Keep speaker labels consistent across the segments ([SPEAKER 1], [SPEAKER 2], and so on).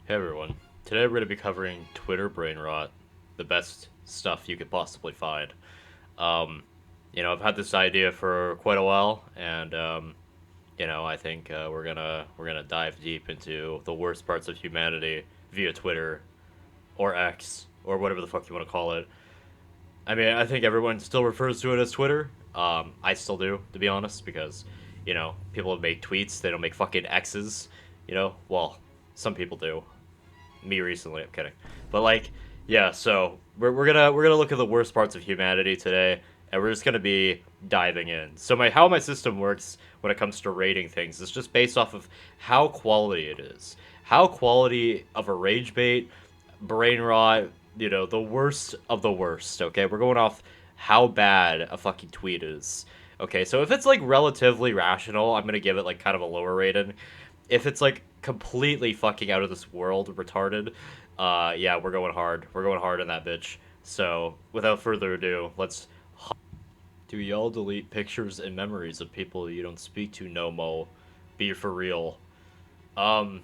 [SPEAKER 1] Hey everyone, today we're going to be covering Twitter brain rot, the best stuff you could possibly find. Um, I've had this idea for quite a while, and I think we're gonna dive deep into the worst parts of humanity via Twitter or X or whatever the fuck you want to call it. I mean, I think everyone still refers to it as Twitter. I still do, to be honest, because people make tweets, they don't make fucking X's. Well, some people do. Me recently. I'm kidding, but like, yeah. So we're gonna look at the worst parts of humanity today, and we're just gonna be diving in. So how my system works when it comes to rating things is just based off of how quality it is, how quality of a rage bait, brain rot. The worst of the worst. Okay, we're going off how bad a fucking tweet is. Okay, so if it's like relatively rational, I'm gonna give it like kind of a lower rating. If it's like completely fucking out of this world retarded, yeah, we're going hard. We're going hard on that bitch. So without further ado, let's. Do y'all delete pictures and memories of people you don't speak to no mo? Be for real. Um,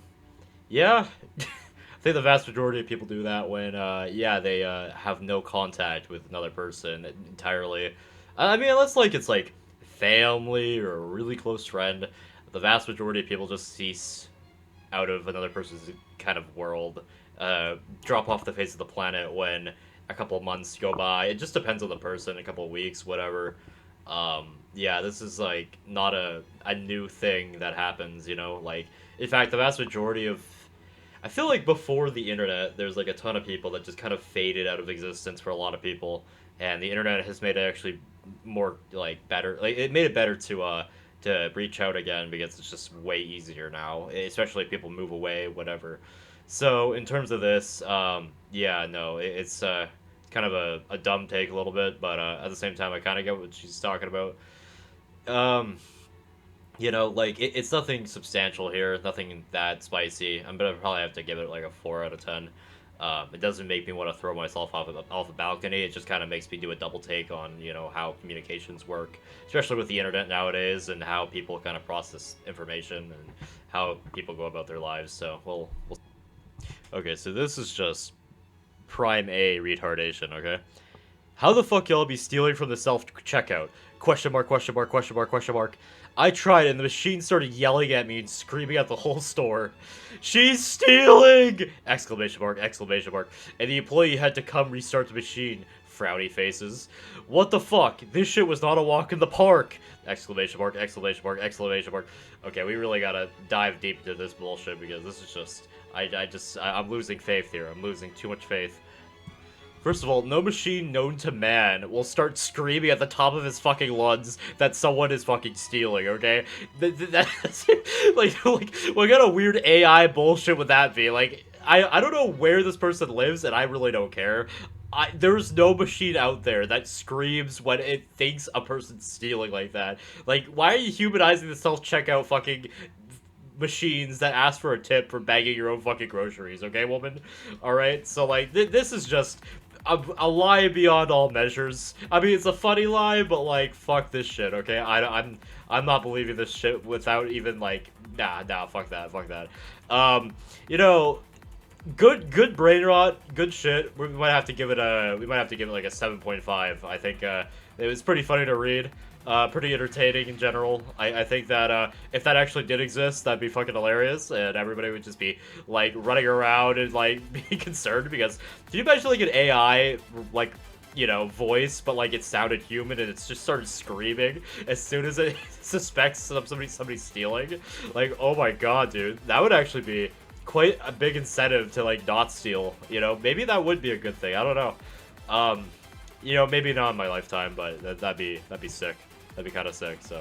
[SPEAKER 1] yeah. I think the vast majority of people do that when, yeah, they have no contact with another person entirely. I mean, unless like it's like family or a really close friend, the vast majority of people just cease out of another person's kind of world, drop off the face of the planet when a couple of months go by. It just depends on the person, a couple of weeks, whatever. Yeah, this is like not a new thing that happens, Like, in fact, the vast majority of I feel like before the internet, there's like a ton of people that just kind of faded out of existence for a lot of people, and the internet has made it actually more like better. Like it made it better to reach out again because it's just way easier now, especially if people move away, whatever. So in terms of this, yeah, no, it's kind of a dumb take a little bit, but at the same time, I kind of get what she's talking about. Um, like it's nothing substantial here, nothing that spicy. I'm gonna probably have to give it like a 4 out of 10. It doesn't make me want to throw myself off a balcony. It just kind of makes me do a double take on how communications work, especially with the internet nowadays and how people kind of process information and how people go about their lives. So we'll. Okay, so this is just prime A retardation. Okay, how the fuck y'all be stealing from the self checkout? Question mark, question mark, question mark, question mark. I tried and the machine started yelling at me and screaming at the whole store. She's stealing! Exclamation mark, exclamation mark. And the employee had to come restart the machine. Frowny faces. What the fuck? This shit was not a walk in the park! Exclamation mark, exclamation mark, exclamation mark. Okay, we really gotta dive deep into this bullshit because this is just... I'm losing faith here. I'm losing too much faith. First of all, no machine known to man will start screaming at the top of his fucking lungs that someone is fucking stealing, okay? That's, like, what kind of weird AI bullshit would that be? Like, I don't know where this person lives, and I really don't care. There's no machine out there that screams when it thinks a person's stealing like that. Like, why are you humanizing the self-checkout fucking machines that ask for a tip for bagging your own fucking groceries, okay, woman? Alright, so, like, this is just a lie beyond all measures. I mean, it's a funny lie, but like, fuck this shit. Okay, I'm not believing this shit without even like, nah, fuck that, fuck that. You know, good brain rot, good shit. We might have to give it like a 7.5. I think it was pretty funny to read. Pretty entertaining in general. I think that if that actually did exist, that'd be fucking hilarious, and everybody would just be like running around and like being concerned because can you imagine like an AI like voice, but like it sounded human and it's just started screaming as soon as it suspects somebody's stealing? Like, oh my god, dude, that would actually be quite a big incentive to like not steal. Maybe that would be a good thing. I don't know. Maybe not in my lifetime, but that'd be sick. That'd be kind of sick. So,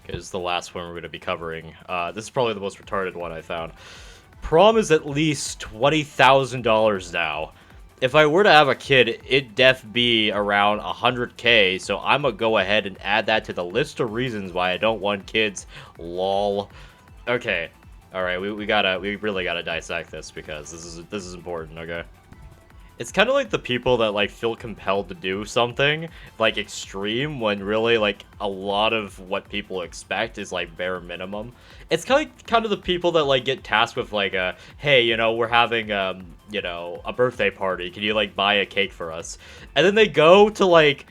[SPEAKER 1] okay, this is the last one we're going to be covering. This is probably the most retarded one I found. Prom is at least $20,000 now. If I were to have a kid, it'd def be around 100K. So I'm gonna go ahead and add that to the list of reasons why I don't want kids. Lol. Okay. All right. We really gotta dissect this because this is important. Okay. It's kind of like the people that like feel compelled to do something like extreme when really like a lot of what people expect is like bare minimum. It's kind of the people that like get tasked with like hey, you know, we're having you know, a birthday party. Can you like buy a cake for us? And then they go to like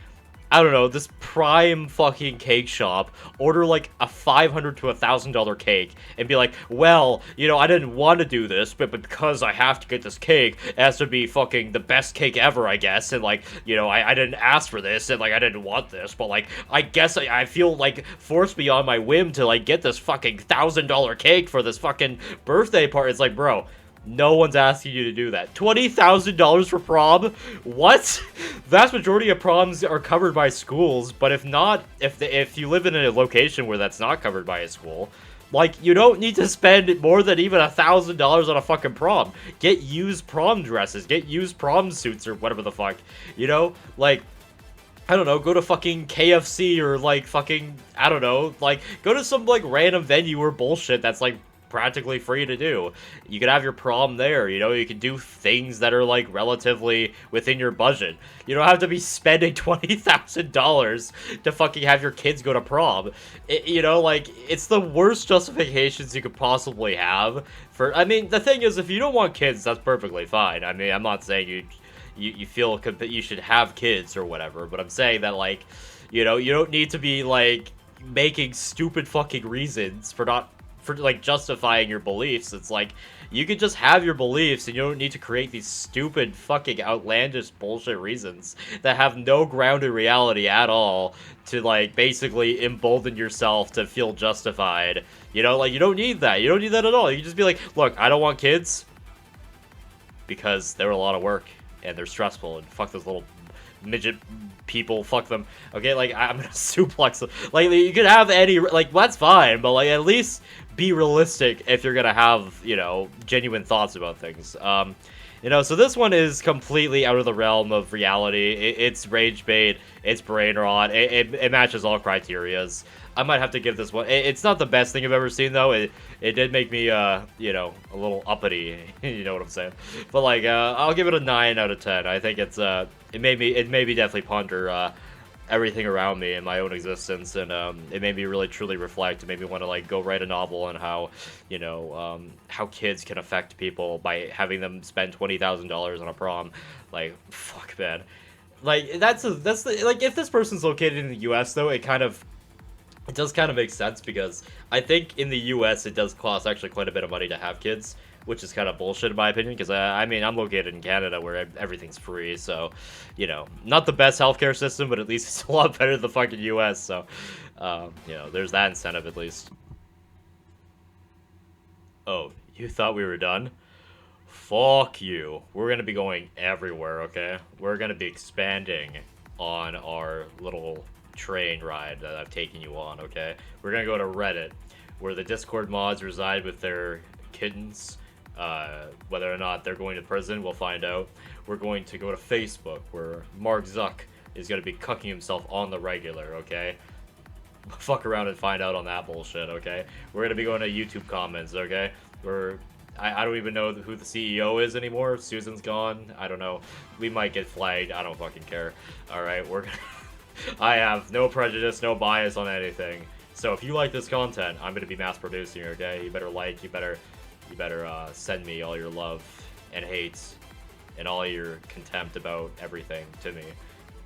[SPEAKER 1] I don't know, this prime fucking cake shop, order like a $500 to $1,000 cake, and be like, well, you know, I didn't want to do this, but because I have to get this cake, it has to be fucking the best cake ever, I guess, and like, you know, I didn't ask for this, and like, I didn't want this, but like, I guess I feel like forced beyond my whim to like get this fucking $1,000 cake for this fucking birthday party. It's like, bro, no one's asking you to do that. $20,000 for prom? What? Vast majority of proms are covered by schools, but if not, if you live in a location where that's not covered by a school, like, you don't need to spend more than even $1,000 on a fucking prom. Get used prom dresses, get used prom suits or whatever the fuck, you know? Like, I don't know, go to fucking KFC or like fucking, I don't know, like, go to some like random venue or bullshit that's like practically free to do. You could have your prom there, you know, you can do things that are like relatively within your budget. You don't have to be spending $20,000 to fucking have your kids go to prom. You know, like, it's the worst justifications you could possibly have for, I mean, the thing is, if you don't want kids, that's perfectly fine. I mean, I'm not saying you feel that you should have kids or whatever, but I'm saying that, like, you know, you don't need to be, like, making stupid fucking reasons for like justifying your beliefs. It's like, you can just have your beliefs and you don't need to create these stupid fucking outlandish bullshit reasons that have no ground in reality at all to like basically embolden yourself to feel justified. You know, like, you don't need that. You don't need that at all. You can just be like, look, I don't want kids because they're a lot of work and they're stressful, and fuck those little midget people, fuck them. Okay, like, I'm gonna suplex them. Like, you could have any, like, that's fine, but like, at least be realistic if you're gonna have, you know, genuine thoughts about things. You know, so this one is completely out of the realm of reality. It's rage bait, it's brain rot, it matches all criterias. I might have to give this one. It's not the best thing I've ever seen, though. It did make me, you know, a little uppity. You know what I'm saying? But like, I'll give it a 9 out of 10. I think it's it made me definitely ponder everything around me and my own existence, and it made me really truly reflect. It made me want to like go write a novel on how, you know, how kids can affect people by having them spend $20,000 on a prom. Like, fuck, man. Like, that's the, like, if this person's located in the U.S. though, it does kind of make sense, because I think in the U.S. it does cost actually quite a bit of money to have kids, which is kind of bullshit in my opinion, because I mean, I'm located in Canada where everything's free, so, you know, not the best healthcare system, but at least it's a lot better than the fucking U.S., so, you know, there's that incentive at least. Oh, you thought we were done? Fuck you. We're gonna be going everywhere, okay? We're gonna be expanding on our little train ride that I've taken you on, okay? We're gonna go to Reddit, where the Discord mods reside with their kittens. Whether or not they're going to prison, we'll find out. We're going to go to Facebook, where Mark Zuck is gonna be cucking himself on the regular, okay? Fuck around and find out on that bullshit, okay? We're gonna be going to YouTube comments, okay? I don't even know who the CEO is anymore. Susan's gone. I don't know. We might get flagged. I don't fucking care. Alright, we're gonna... I have no prejudice, no bias on anything. So if you like this content, I'm gonna be mass producing, okay? You better like, you better send me all your love and hate and all your contempt about everything to me,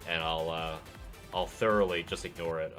[SPEAKER 1] and I'll thoroughly just ignore it.